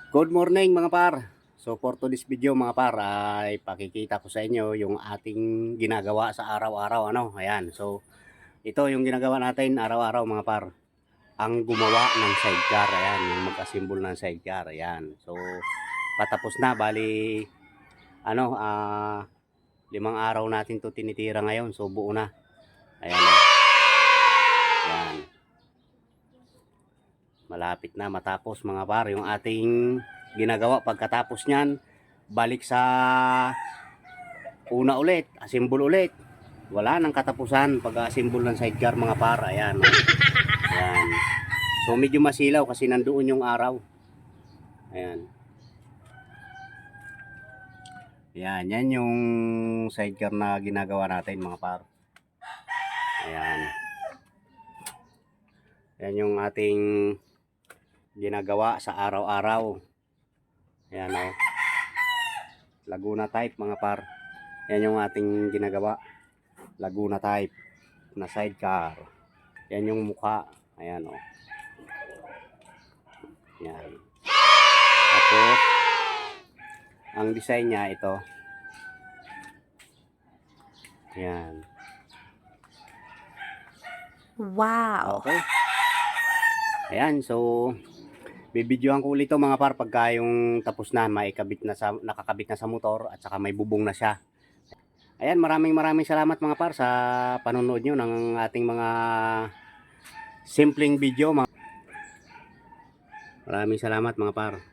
Good morning mga par. So for today's video mga par ay pakikita ko sa inyo yung ating ginagawa sa araw-araw Ayan. So ito yung ginagawa natin araw-araw mga par. Ang gumawa ng sidecar, ayan, yung mag-assemble ng sidecar, ayan. So patapos na bali 5 araw natin to tinitira ngayon. So buo na. Ayan. Ayan. Malapit na matapos mga par yung ating ginagawa. Pagkatapos niyan, balik sa una ulit, assemble ulit. Wala nang katapusan pag-assemble ng sidecar mga par. Ayan. Ayan. So medyo masilaw kasi nandoon yung araw. Ayan. Ayan, yan yung sidecar na ginagawa natin mga par. Ayan. Yan yung ating ginagawa sa araw-araw. Ayan o. Laguna type mga par. Yan yung ating ginagawa. Laguna type na sidecar. Yan yung mukha. Ayan o. Yan. Tapos, ang design niya ito. Yan. Wow. Okay. Ayan, so bibidyohan ko ulit ito mga par pagka yung tapos na, nakakabit na sa motor at saka may bubong na siya. Ayan, maraming salamat mga par sa panonood nyo ng ating mga simpleng video. Maraming salamat mga par.